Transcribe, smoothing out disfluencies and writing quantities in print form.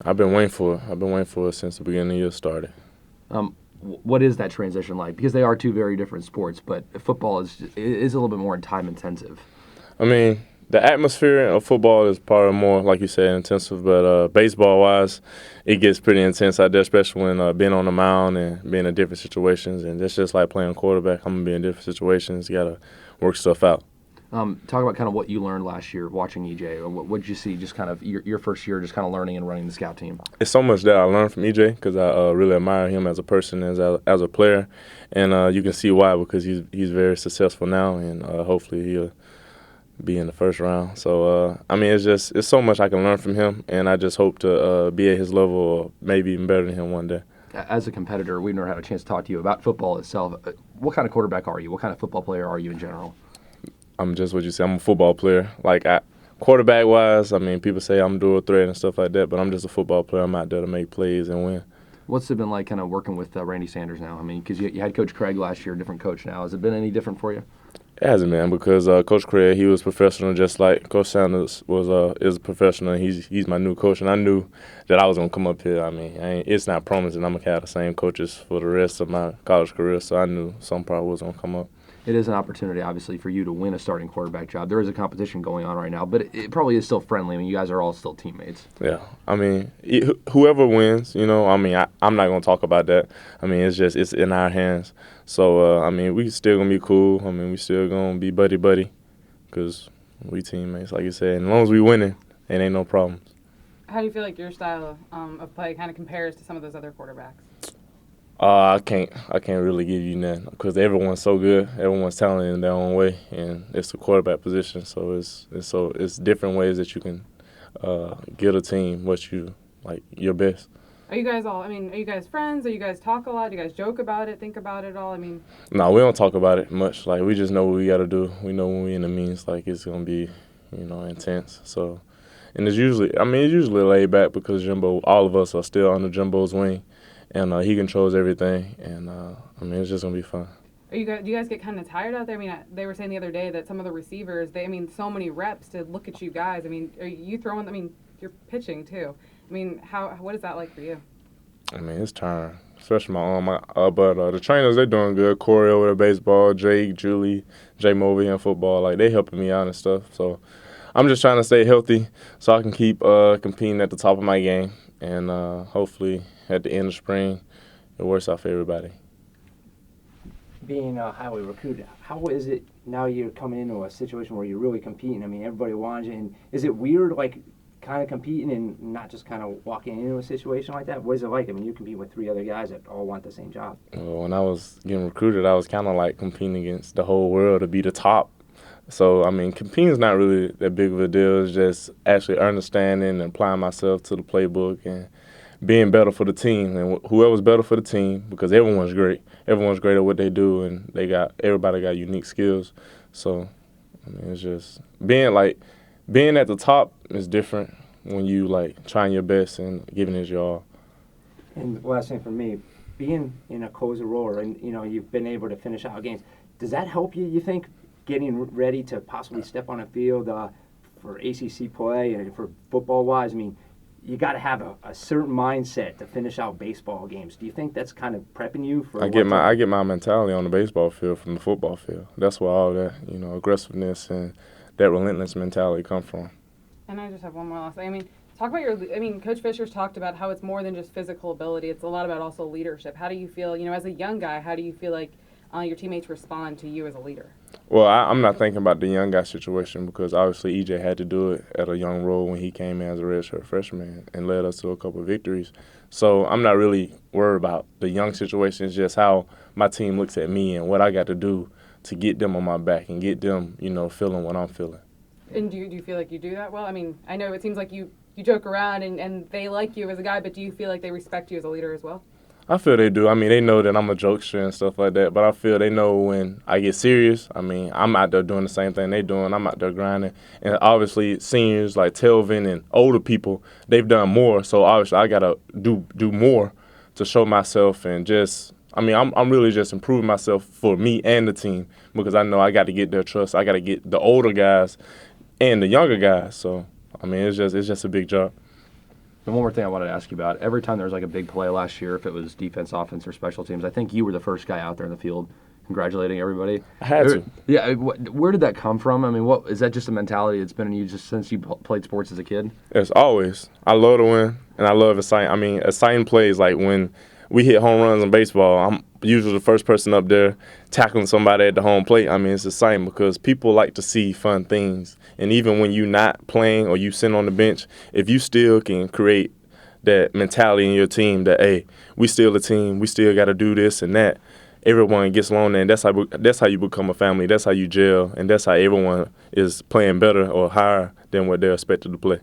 I've been waiting for it. I've been waiting for it since the beginning of the year started. What is that transition like? Because they are two very different sports, but football is a little bit more time intensive. I mean, the atmosphere of football is probably more, like you said, intensive. But baseball-wise, it gets pretty intense out there, especially when being on the mound and being in different situations. And it's just like playing quarterback. I'm gonna be in different situations. You gotta work stuff out. Talk about kind of what you learned last year watching EJ. What did you see just kind of your first year just kind of learning and running the scout team? It's so much that I learned from EJ because I really admire him as a person, as a player, and you can see why because he's very successful now, and hopefully he'll be in the first round. So I mean, it's so much I can learn from him, and I just hope to be at his level or maybe even better than him one day. As a competitor, we've never had a chance to talk to you about football itself. What kind of quarterback are you? What kind of football player are you in general? I'm just what you say. I'm a football player. Quarterback wise, I mean, people say I'm dual threat and stuff like that, but I'm just a football player. I'm out there to make plays and win. What's it been like kind of working with Randy Sanders now? I mean, because you had Coach Craig last year, different coach now. Has it been any different for you? It hasn't, man, because Coach Craig, he was professional just like Coach Sanders is a professional. He's my new coach, and I knew that I was going to come up here. I mean, it's not promising I'm going to have the same coaches for the rest of my college career, so I knew some probably was going to come up. It is an opportunity, obviously, for you to win a starting quarterback job. There is a competition going on right now, but it probably is still friendly. I mean, you guys are all still teammates. Yeah, I mean, whoever wins, I mean, I'm not going to talk about that. I mean, it's in our hands. So, I mean, we still going to be cool. I mean, we still going to be buddy-buddy because we teammates, like you said. And as long as we winning, it ain't no problems. How do you feel like your style of play kind of compares to some of those other quarterbacks? I can't really give you nothing because everyone's so good. Everyone's talented in their own way, and it's the quarterback position. So it's different ways that you can get a team what you like your best. Are you guys friends? Are you guys talk a lot? Do you guys joke about it, think about it all? I mean, No, we don't talk about it much. Like we just know what we got to do. We know when we in the meetings, like it's gonna be, intense. So, and it's usually laid back because Jimbo, all of us are still under Jimbo's wing. And he controls everything, and I mean it's just gonna be fun. do you guys get kind of tired out there? I mean, they were saying the other day that some of the receivers, so many reps to look at you guys. I mean, are you throwing? I mean, you're pitching too. I mean, what is that like for you? I mean it's tiring, especially my arm. But the trainers they're doing good. Corey over there baseball, Jake, Julie, Jay over here in football, like they helping me out and stuff. So I'm just trying to stay healthy so I can keep competing at the top of my game, and hopefully at the end of spring, it works out for everybody. Being highly recruited, how is it now you're coming into a situation where you're really competing? I mean, everybody wants you. And is it weird, like, kind of competing and not just kind of walking into a situation like that? What is it like? I mean, you compete with three other guys that all want the same job. Well, when I was getting recruited, I was kind of like competing against the whole world to be the top. So, I mean, competing is not really that big of a deal. It's just actually understanding and applying myself to the playbook and being better for the team, and whoever's better for the team, because everyone's great. Everyone's great at what they do, and everybody got unique skills. So, I mean, it's just being at the top is different when you like trying your best and giving it your all. And the last thing for me, being in a closer role, and you've been able to finish out games. Does that help you? You think getting ready to possibly step on a field for ACC play and for football wise? I mean, you got to have a certain mindset to finish out baseball games. Do you think that's kind of prepping you for? I get my mentality on the baseball field from the football field. That's where all that aggressiveness and that relentless mentality come from. And I just have one more last thing. I mean, talk about Coach Fisher's talked about how it's more than just physical ability. It's a lot about also leadership. How do you feel, as a young guy, how do you feel like your teammates respond to you as a leader? Well, I'm not thinking about the young guy situation because obviously EJ had to do it at a young role when he came in as a redshirt freshman and led us to a couple of victories. So I'm not really worried about the young situation. It's just how my team looks at me and what I got to do to get them on my back and get them, feeling what I'm feeling. And do you feel like you do that well? I mean, I know it seems like you joke around and they like you as a guy, but do you feel like they respect you as a leader as well? I feel they do. I mean, they know that I'm a jokester and stuff like that, but I feel they know when I get serious. I mean, I'm out there doing the same thing they doing. I'm out there grinding. And obviously, seniors like Telvin and older people, they've done more. So obviously, I got to do more to show myself and just – I mean, I'm really just improving myself for me and the team because I know I got to get their trust. I got to get the older guys and the younger guys. So, I mean, it's just a big job. And one more thing I wanted to ask you about. Every time there was like a big play last year, if it was defense, offense, or special teams, I think you were the first guy out there in the field congratulating everybody. I had to. Yeah, where did that come from? I mean, what is that? Just a mentality that's been in you just since you played sports as a kid? As always, I love to win, and I love exciting. I mean, exciting plays like when we hit home runs in baseball. I'm usually the first person up there tackling somebody at the home plate. I mean, it's exciting because people like to see fun things. And even when you're not playing or you sit on the bench, if you still can create that mentality in your team that, hey, we still a team, we still got to do this and that, everyone gets along there, and that's how you become a family. That's how you gel, and that's how everyone is playing better or higher than what they're expected to play.